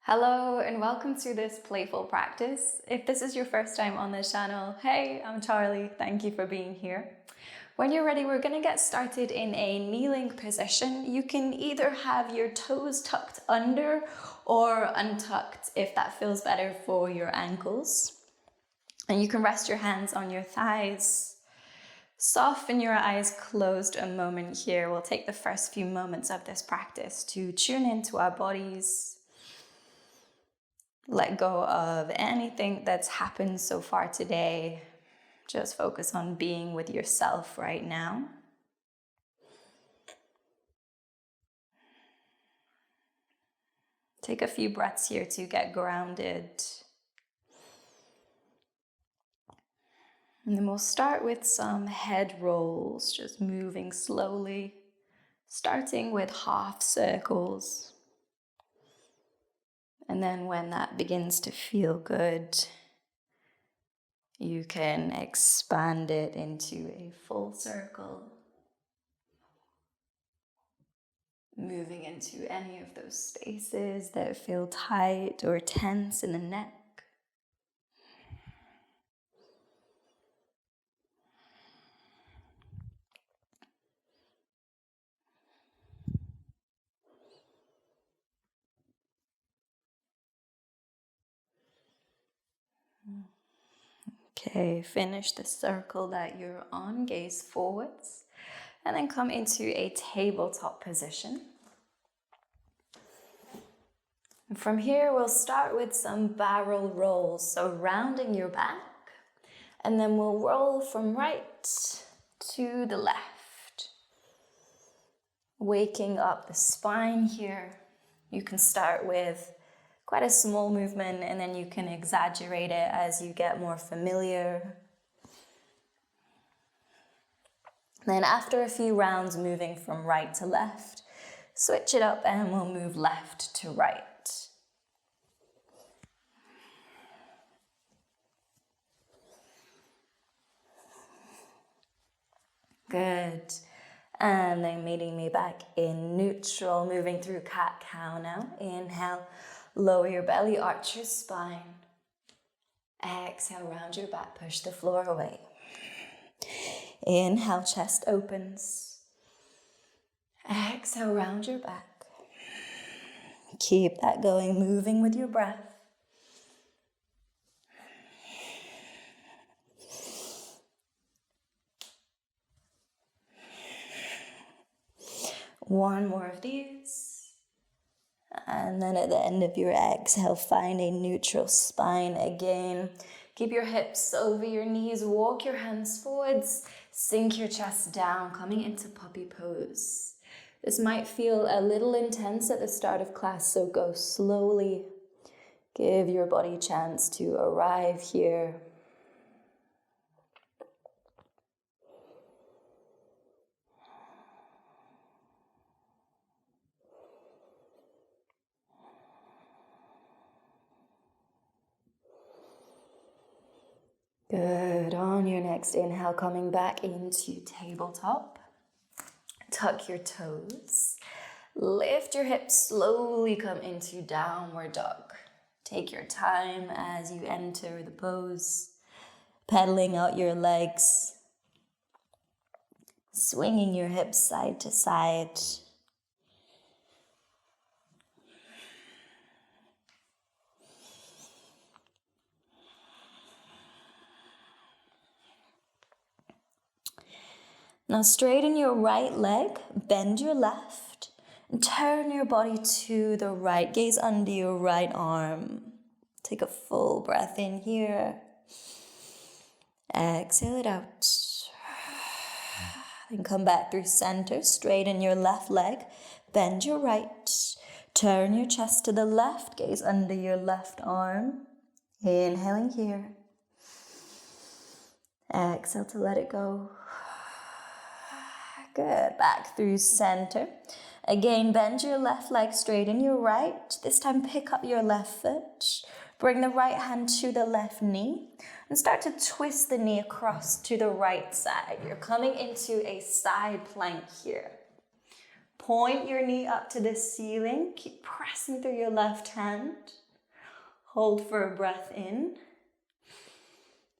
Hello and welcome to this playful practice. If this is your first time on this channel, hey, I'm Charlie. Thank you for being here. When you're ready, we're going to get started in a kneeling position. You can either have your toes tucked under or untucked if that feels better for your ankles. And you can rest your hands on your thighs. Soften your eyes closed a moment here. We'll take the first few moments of this practice to tune into our bodies. Let go of anything that's happened so far today. Just focus on being with yourself right now. Take a few breaths here to get grounded. And then we'll start with some head rolls, just moving slowly, starting with half circles. And then when that begins to feel good, you can expand it into a full circle, moving into any of those spaces that feel tight or tense in the neck. Okay, finish the circle that you're on, gaze forwards, and then come into a tabletop position. And from here, we'll start with some barrel rolls, so rounding your back, and then we'll roll from right to the left. Waking up the spine here. You can start with quite a small movement, and then you can exaggerate it as you get more familiar. Then after a few rounds moving from right to left, switch it up and we'll move left to right. Good. And then meeting me back in neutral, moving through cat-cow now. Inhale, lower your belly, arch your spine. Exhale, round your back, push the floor away. Inhale, chest opens. Exhale, round your back. Keep that going, moving with your breath. One more of these. And then at the end of your exhale, find a neutral spine again. Keep your hips over your knees, walk your hands forwards, sink your chest down, coming into puppy pose. This might feel a little intense at the start of class, so go slowly. Give your body a chance to arrive here. Good. On your next inhale, coming back into tabletop. Tuck your toes. Lift your hips, slowly come into downward dog. Take your time as you enter the pose. Pedaling out your legs. Swinging your hips side to side. Now straighten your right leg, bend your left, and turn your body to the right. Gaze under your right arm. Take a full breath in here. Exhale it out. Then come back through center, straighten your left leg, bend your right, turn your chest to the left, gaze under your left arm. Inhaling here. Exhale to let it go. Good. Back through center. Again, bend your left leg, straighten your right. This time pick up your left foot. Bring the right hand to the left knee and start to twist the knee across to the right side. You're coming into a side plank here. Point your knee up to the ceiling. Keep pressing through your left hand. Hold for a breath in.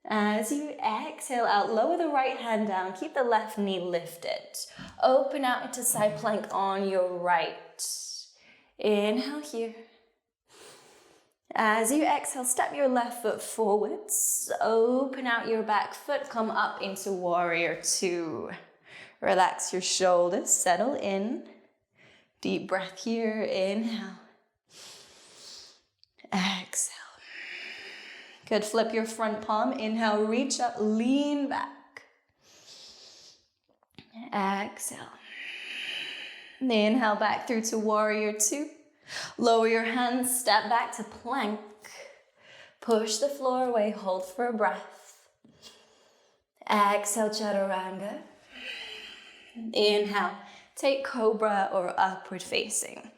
As you exhale out, lower the right hand down. Keep the left knee lifted. Open out into side plank on your right. Inhale here. As you exhale, step your left foot forwards. Open out your back foot. Come up into warrior two. Relax your shoulders. Settle in. Deep breath here. Inhale. Exhale. Good. Flip your front palm. Inhale. Reach up. Lean back. Exhale. Inhale back through to warrior two. Lower your hands, step back to plank. Push the floor away, hold for a breath. Exhale, chaturanga. Inhale, take cobra or upward facing,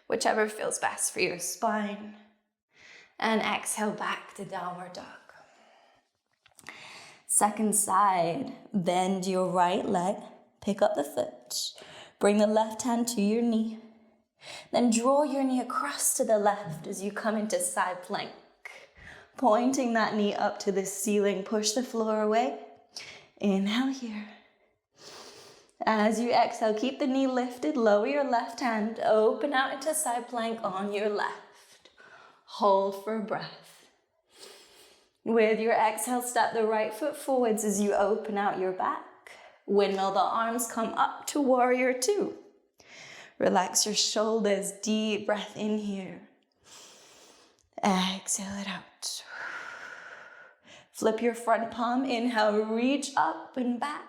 whichever feels best for your spine. And exhale back to downward dog. Second side, bend your right leg, pick up the foot, bring the left hand to your knee. Then draw your knee across to the left as you come into side plank. Pointing that knee up to the ceiling, push the floor away. Inhale here. As you exhale, keep the knee lifted, lower your left hand, open out into side plank on your left. Hold for a breath. With your exhale, step the right foot forwards as you open out your back. Windmill the arms, come up to warrior two. Relax your shoulders, deep breath in here. Exhale it out. Flip your front palm, inhale, reach up and back.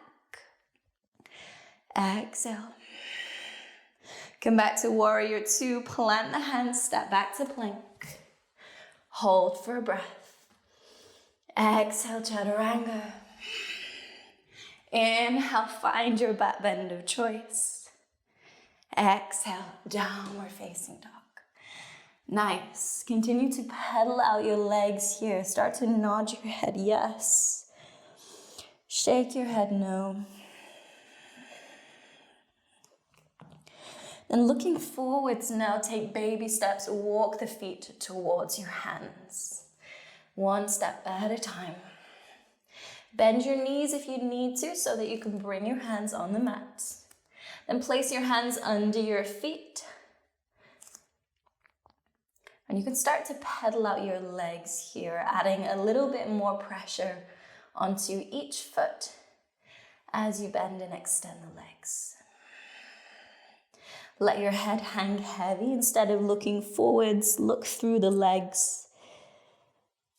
Exhale. Come back to warrior two, plant the hands, step back to plank. Hold for a breath. Exhale, chaturanga. Inhale, find your back bend of choice. Exhale, downward facing dog. Nice. Continue to pedal out your legs here. Start to nod your head, yes. Shake your head, no. Then looking forwards now, take baby steps, walk the feet towards your hands. One step at a time. Bend your knees if you need to so that you can bring your hands on the mat. Then place your hands under your feet. And you can start to pedal out your legs here, adding a little bit more pressure onto each foot as you bend and extend the legs. Let your head hang heavy. Instead of looking forwards, look through the legs.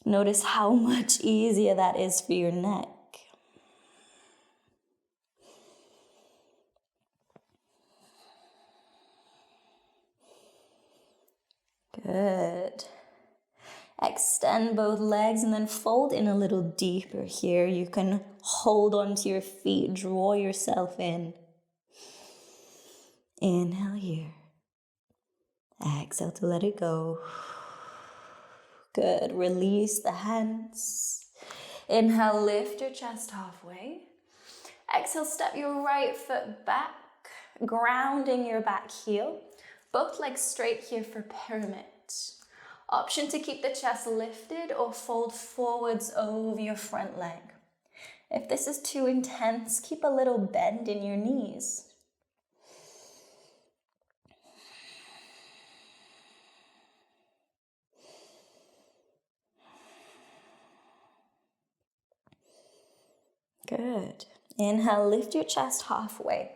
Notice how much easier that is for your neck. Good. Extend both legs and then fold in a little deeper here. You can hold onto your feet, draw yourself in. Inhale here. Exhale to let it go. Good. Release the hands. Inhale, lift your chest halfway. Exhale, step your right foot back, grounding your back heel. Both legs straight here for pyramid. Option to keep the chest lifted or fold forwards over your front leg. If this is too intense, keep a little bend in your knees. Good. Inhale, lift your chest halfway.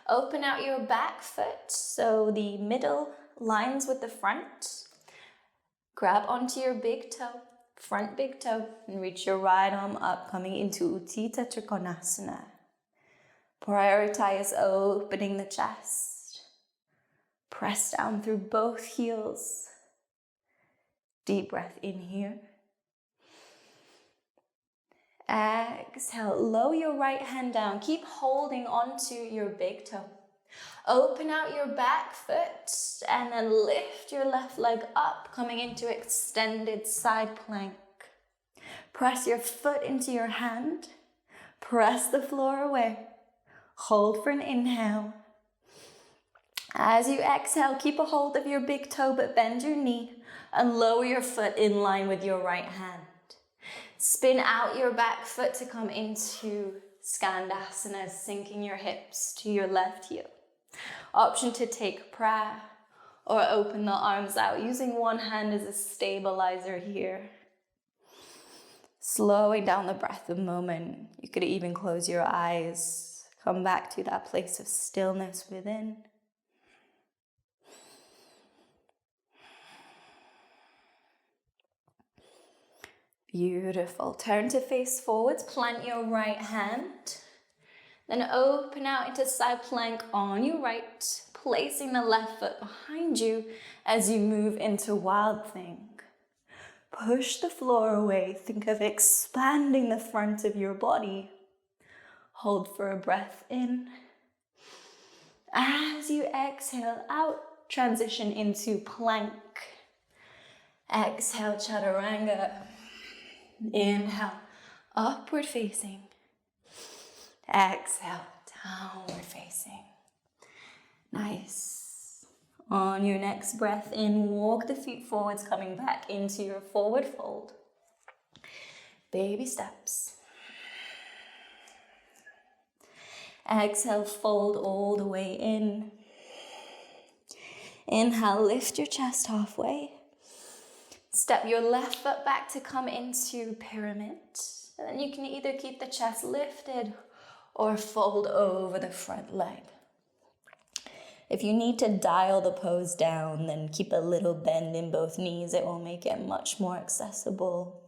Open out your back foot so the middle lines with the front. Grab onto your big toe, front big toe, and reach your right arm up, coming into Utthita Trikonasana. Prioritize opening the chest. Press down through both heels. Deep breath in here. Exhale, lower your right hand down. Keep holding onto your big toe. Open out your back foot and then lift your left leg up, coming into extended side plank. Press your foot into your hand. Press the floor away. Hold for an inhale. As you exhale, keep a hold of your big toe, but bend your knee and lower your foot in line with your right hand. Spin out your back foot to come into Skandasana, sinking your hips to your left heel. Option to take prayer or open the arms out, using one hand as a stabilizer here. Slowing down the breath a moment. You could even close your eyes. Come back to that place of stillness within. Beautiful. Turn to face forwards. Plant your right hand. Then open out into side plank on your right, placing the left foot behind you as you move into Wild Thing. Push the floor away. Think of expanding the front of your body. Hold for a breath in. As you exhale out, transition into plank. Exhale, chaturanga. Inhale, upward facing. Exhale, downward facing. Nice. On your next breath in, walk the feet forwards, coming back into your forward fold. Baby steps. Exhale, fold all the way in. Inhale, lift your chest halfway. Step your left foot back to come into pyramid. And then you can either keep the chest lifted or fold over the front leg. If you need to dial the pose down, then keep a little bend in both knees. It will make it much more accessible,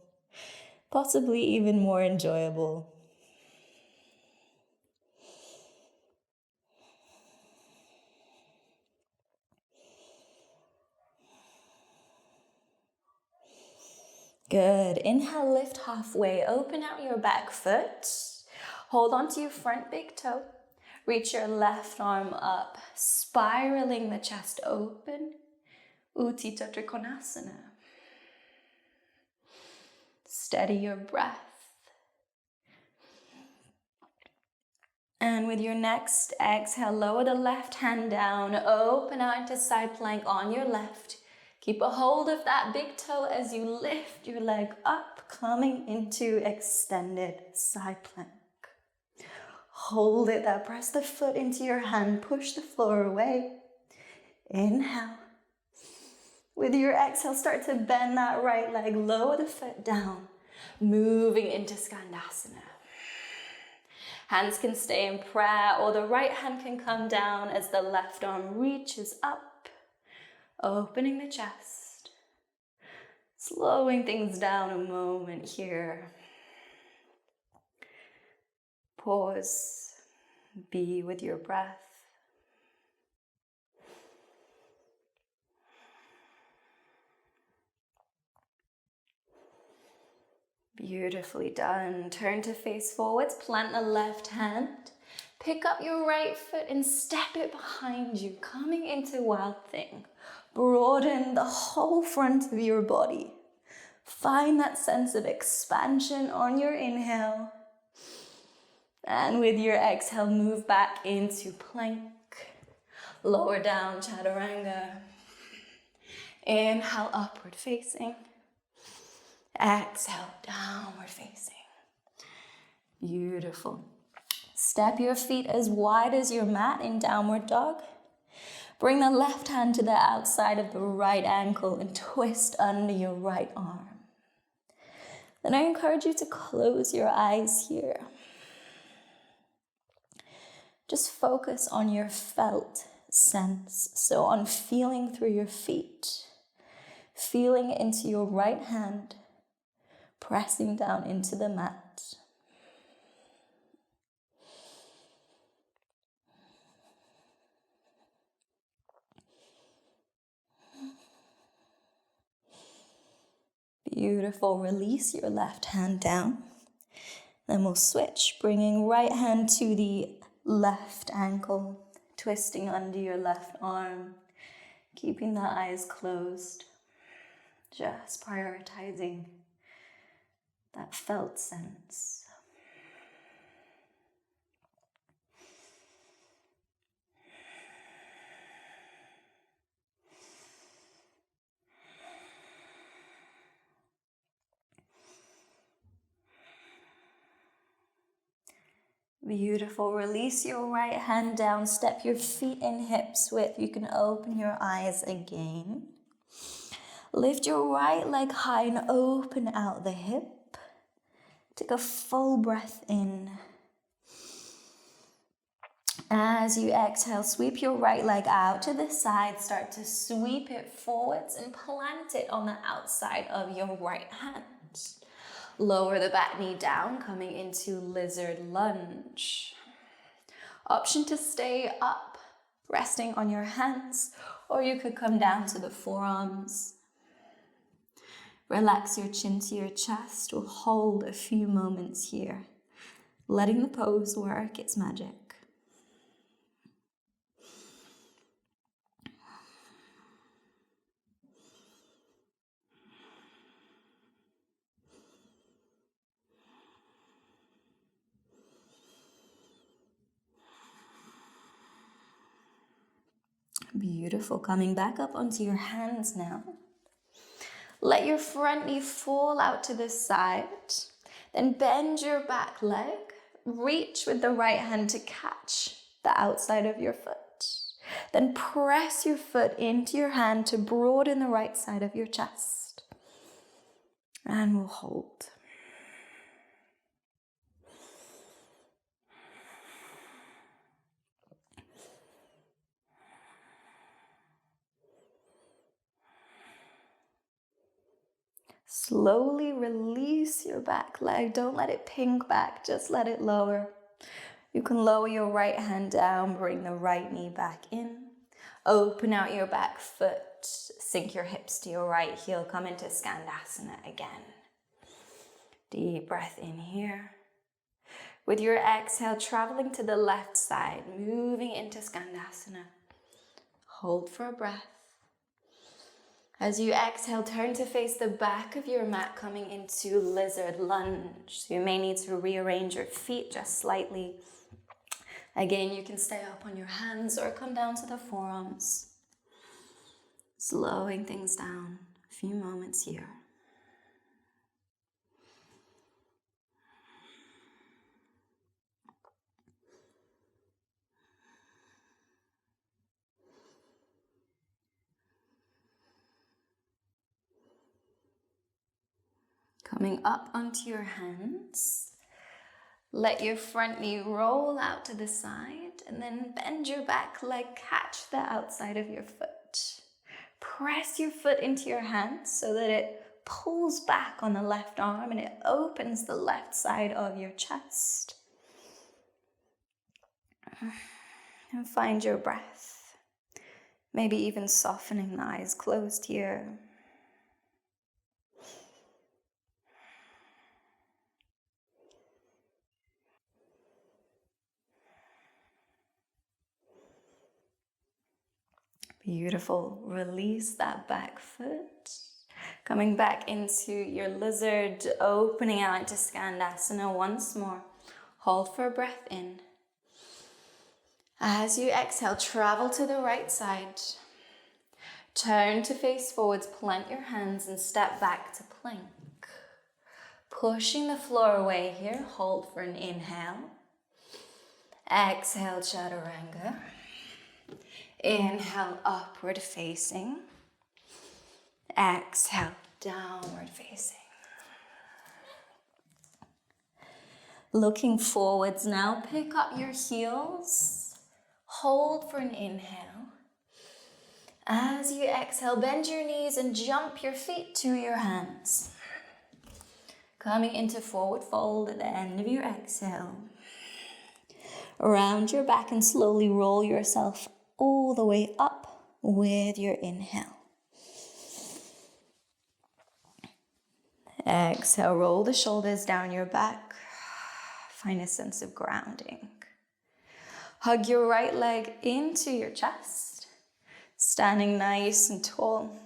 possibly even more enjoyable. Good. Inhale, lift halfway. Open out your back foot. Hold onto your front big toe. Reach your left arm up, spiraling the chest open. Utthita Trikonasana. Steady your breath. And with your next exhale, lower the left hand down. Open out into side plank on your left. Keep a hold of that big toe as you lift your leg up, coming into extended side plank. Hold it there. Press the foot into your hand. Push the floor away. Inhale. With your exhale, start to bend that right leg. Lower the foot down. Moving into Skandasana. Hands can stay in prayer, or the right hand can come down as the left arm reaches up. Opening the chest. Slowing things down a moment here. Pause, be with your breath. Beautifully done. Turn to face forwards, plant the left hand. Pick up your right foot and step it behind you, coming into Wild Thing. Broaden the whole front of your body. Find that sense of expansion on your inhale. And with your exhale, move back into plank. Lower down, chaturanga. Inhale, upward facing. Exhale, downward facing. Beautiful. Step your feet as wide as your mat in downward dog. Bring the left hand to the outside of the right ankle and twist under your right arm. Then I encourage you to close your eyes here. Just focus on your felt sense. So on feeling through your feet, feeling into your right hand, pressing down into the mat. Beautiful. Release your left hand down. Then we'll switch, bringing right hand to the left ankle. Twisting under your left arm, keeping the eyes closed, just prioritizing that felt sense. Beautiful. Release your right hand down. Step your feet in hips width. You can open your eyes again. Lift your right leg high and open out the hip. Take a full breath in. As you exhale, sweep your right leg out to the side. Start to sweep it forwards and plant it on the outside of your right hand. Lower the back knee down, coming into lizard lunge. Option to stay up, resting on your hands, or you could come down to the forearms. Relax your chin to your chest. We'll hold a few moments here, letting the pose work its magic. Beautiful. Coming back up onto your hands now. Let your front knee fall out to the side. Then bend your back leg. Reach with the right hand to catch the outside of your foot. Then press your foot into your hand to broaden the right side of your chest. And we'll hold. Slowly release your back leg. Don't let it ping back, just let it lower. You can lower your right hand down, bring the right knee back in. Open out your back foot, sink your hips to your right heel, come into Skandasana again. Deep breath in here. With your exhale, traveling to the left side, moving into Skandasana. Hold for a breath. As you exhale, turn to face the back of your mat, coming into lizard lunge. So you may need to rearrange your feet just slightly. Again, you can stay up on your hands or come down to the forearms. Slowing things down. A few moments here. Coming up onto your hands, let your front knee roll out to the side and then bend your back leg, catch the outside of your foot. Press your foot into your hands so that it pulls back on the left arm and it opens the left side of your chest. And find your breath. Maybe even softening the eyes closed here. Beautiful. Release that back foot. Coming back into your lizard, opening out into Skandasana once more. Hold for a breath in. As you exhale, travel to the right side. Turn to face forwards, plant your hands and step back to plank. Pushing the floor away here, hold for an inhale. Exhale, Chaturanga. Inhale, upward facing. Exhale, downward facing. Looking forwards now, pick up your heels. Hold for an inhale. As you exhale, bend your knees and jump your feet to your hands. Coming into forward fold at the end of your exhale. Round your back and slowly roll yourself all the way up with your inhale. Exhale, roll the shoulders down your back. Find a sense of grounding. Hug your right leg into your chest, standing nice and tall.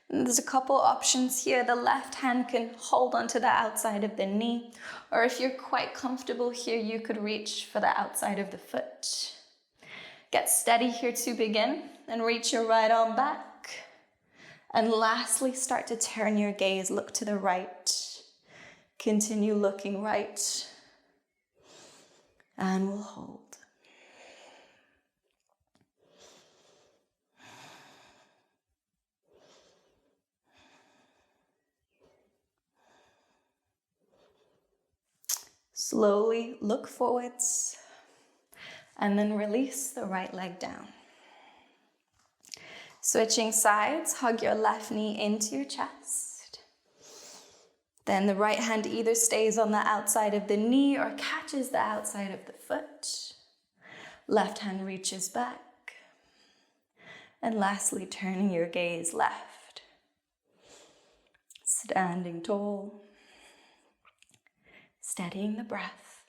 And there's a couple options here. The left hand can hold onto the outside of the knee, or if you're quite comfortable here, you could reach for the outside of the foot. Get steady here to begin, and reach your right arm back. And lastly, start to turn your gaze, look to the right. Continue looking right, and we'll hold. Slowly look forwards, and then release the right leg down. Switching sides, hug your left knee into your chest. Then the right hand either stays on the outside of the knee or catches the outside of the foot. Left hand reaches back. And lastly, turning your gaze left. Standing tall. Steadying the breath.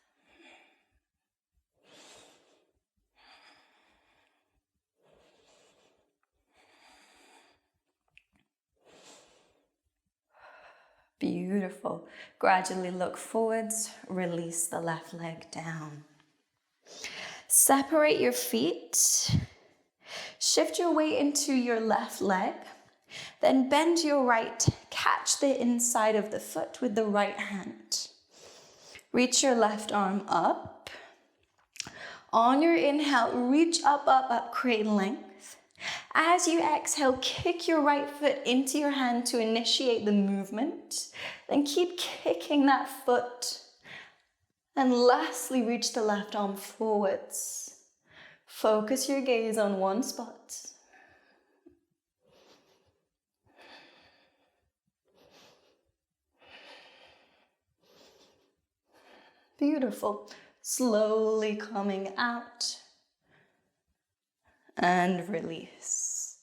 Beautiful. Gradually look forwards, release the left leg down. Separate your feet. Shift your weight into your left leg. Then bend your right. Catch the inside of the foot with the right hand. Reach your left arm up. On your inhale, reach up, up, up, create length. As you exhale, kick your right foot into your hand to initiate the movement. Then keep kicking that foot. And lastly, reach the left arm forwards. Focus your gaze on one spot. Beautiful. Slowly coming out. And release.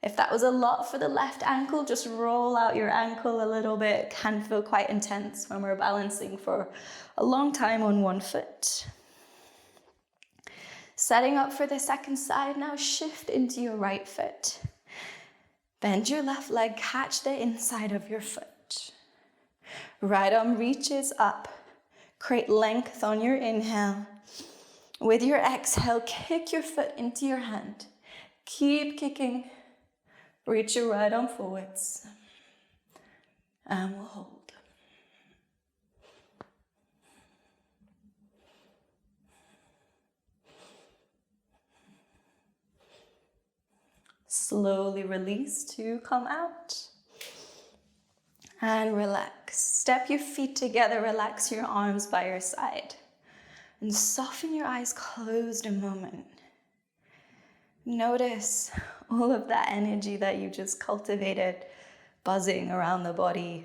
If that was a lot for the left ankle, just roll out your ankle a little bit. It can feel quite intense when we're balancing for a long time on one foot. Setting up for the second side, now shift into your right foot. Bend your left leg, catch the inside of your foot. Right arm reaches up. Create length on your inhale. With your exhale, kick your foot into your hand. Keep kicking. Reach your right arm forwards. And we'll hold. Slowly release to come out. And relax. Step your feet together. Relax your arms by your side. And soften your eyes closed a moment. Notice all of that energy that you just cultivated buzzing around the body.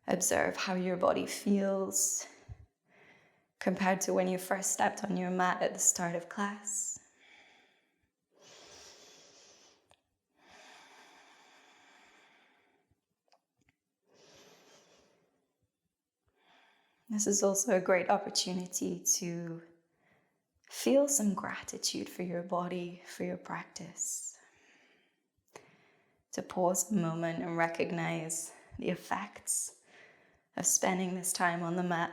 Observe how your body feels compared to when you first stepped on your mat at the start of class. This is also a great opportunity to feel some gratitude for your body, for your practice. To pause a moment and recognize the effects of spending this time on the mat.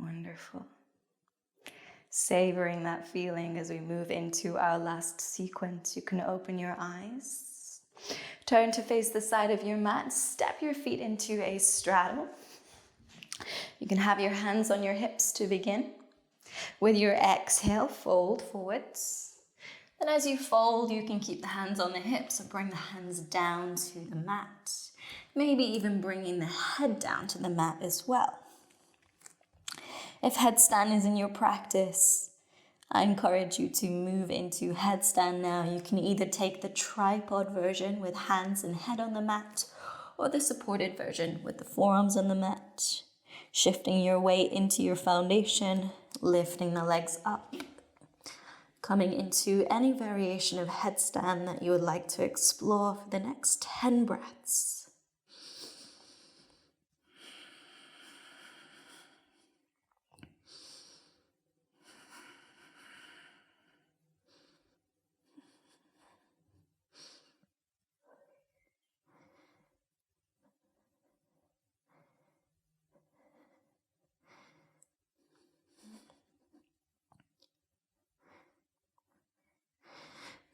Wonderful. Savoring that feeling as we move into our last sequence. You can open your eyes. Turn to face the side of your mat. Step your feet into a straddle. You can have your hands on your hips to begin. With your exhale, fold forwards. Then as you fold, you can keep the hands on the hips or bring the hands down to the mat. Maybe even bringing the head down to the mat as well. If headstand is in your practice, I encourage you to move into headstand now. You can either take the tripod version with hands and head on the mat, or the supported version with the forearms on the mat. Shifting your weight into your foundation, lifting the legs up. Coming into any variation of headstand that you would like to explore for the next 10 breaths.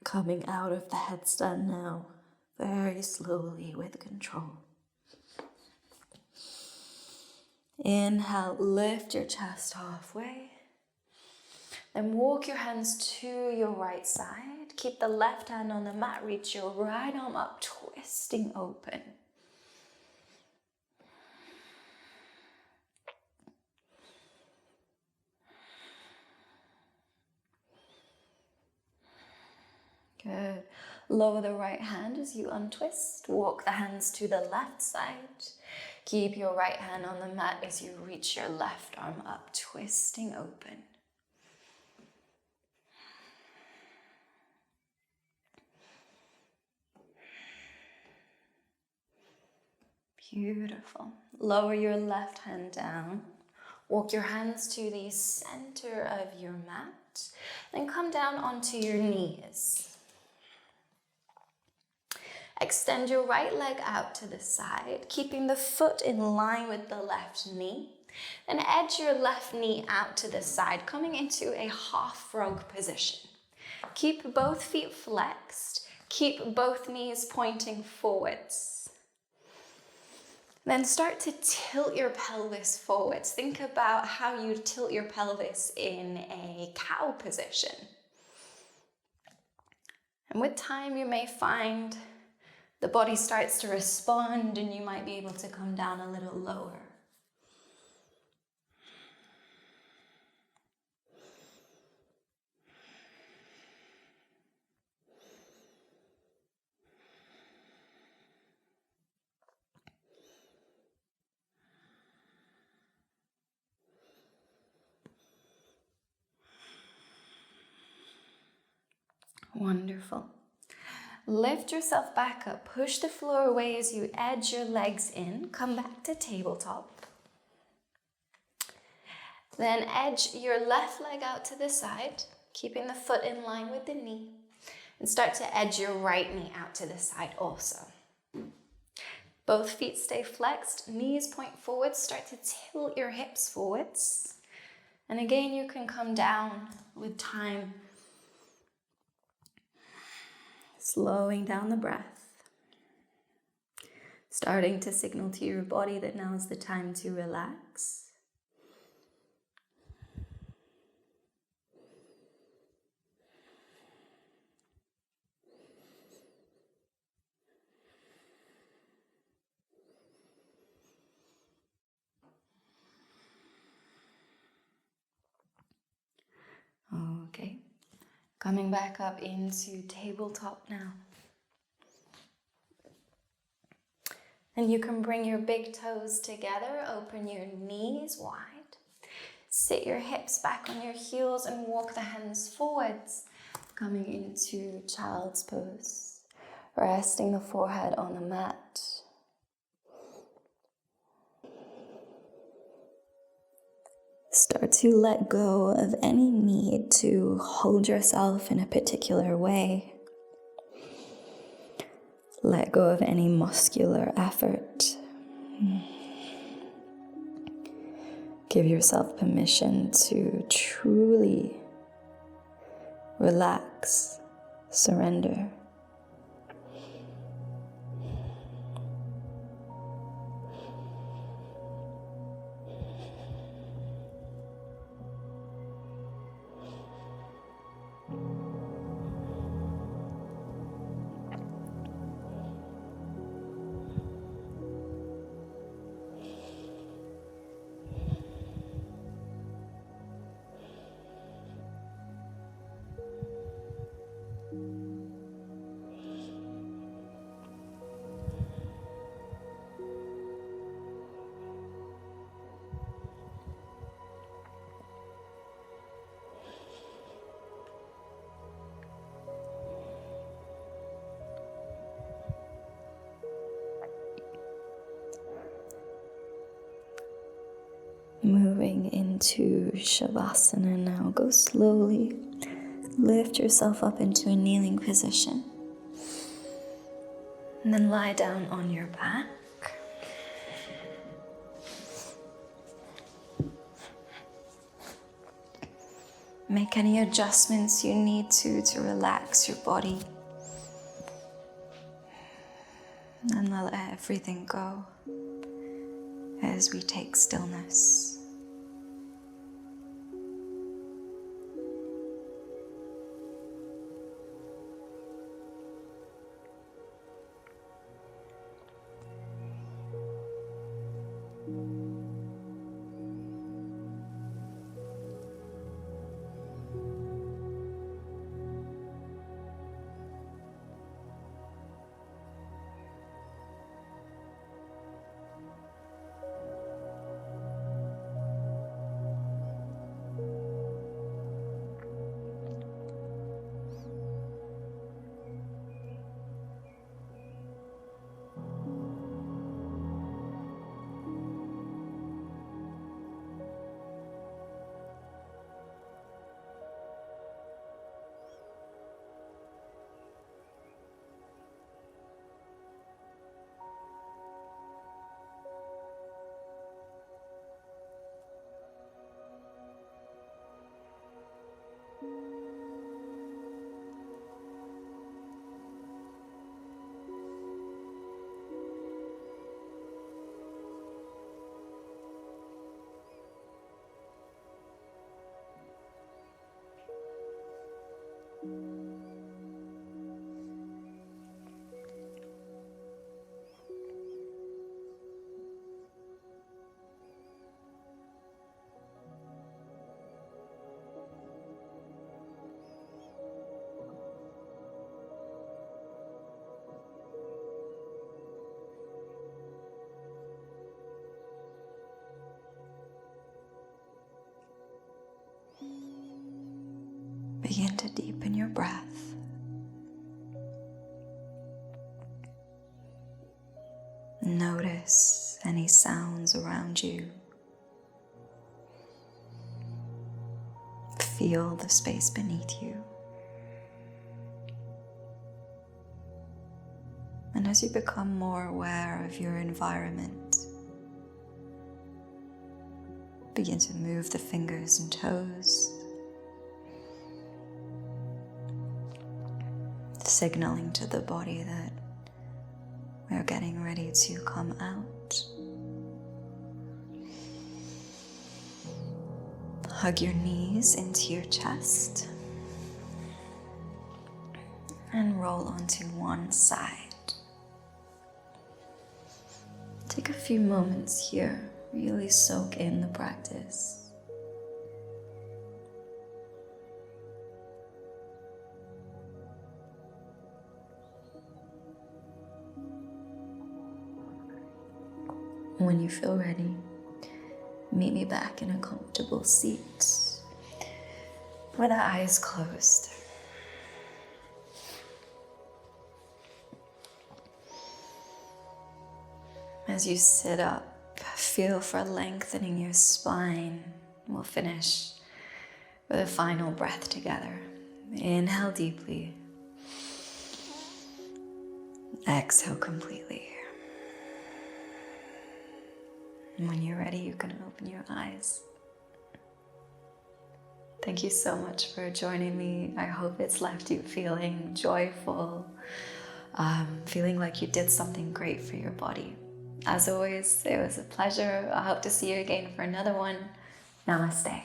Coming out of the headstand now, very slowly with control. Inhale, lift your chest halfway. Then walk your hands to your right side. Keep the left hand on the mat, reach your right arm up, twisting open. Good. Lower the right hand as you untwist. Walk the hands to the left side. Keep your right hand on the mat as you reach your left arm up, twisting open. Beautiful. Lower your left hand down. Walk your hands to the center of your mat. Then come down onto your knees. Extend your right leg out to the side, keeping the foot in line with the left knee. Then edge your left knee out to the side, coming into a half frog position. Keep both feet flexed. Keep both knees pointing forwards. Then start to tilt your pelvis forwards. Think about how you tilt your pelvis in a cow position. And with time, you may find the body starts to respond and you might be able to come down a little lower. Wonderful. Lift yourself back up, push the floor away as you edge your legs in, come back to tabletop. Then edge your left leg out to the side, keeping the foot in line with the knee, and start to edge your right knee out to the side also. Both feet stay flexed, knees point forwards, start to tilt your hips forwards. And again, you can come down with time. Slowing down the breath, starting to signal to your body that now is the time to relax. Okay. Coming back up into tabletop now. And you can bring your big toes together, open your knees wide. Sit your hips back on your heels and walk the hands forwards. Coming into child's pose. Resting the forehead on the mat. Start to let go of any need to hold yourself in a particular way. Let go of any muscular effort. Give yourself permission to truly relax, surrender. Moving into Shavasana now. Go slowly. Lift yourself up into a kneeling position. And then lie down on your back. Make any adjustments you need to relax your body. And let everything go as we take stillness. Begin to deepen your breath. Notice any sounds around you. Feel the space beneath you. And as you become more aware of your environment, begin to move the fingers and toes, signaling to the body that we're getting ready to come out. Hug your knees into your chest and roll onto one side. Take a few moments here, really soak in the practice. When you feel ready, meet me back in a comfortable seat with the eyes closed. As you sit up, feel for lengthening your spine. We'll finish with a final breath together. Inhale deeply. Exhale completely. And when you're ready, you can open your eyes. Thank you so much for joining me. I hope it's left you feeling joyful, feeling like you did something great for your body. As always, it was a pleasure. I hope to see you again for another one. Namaste.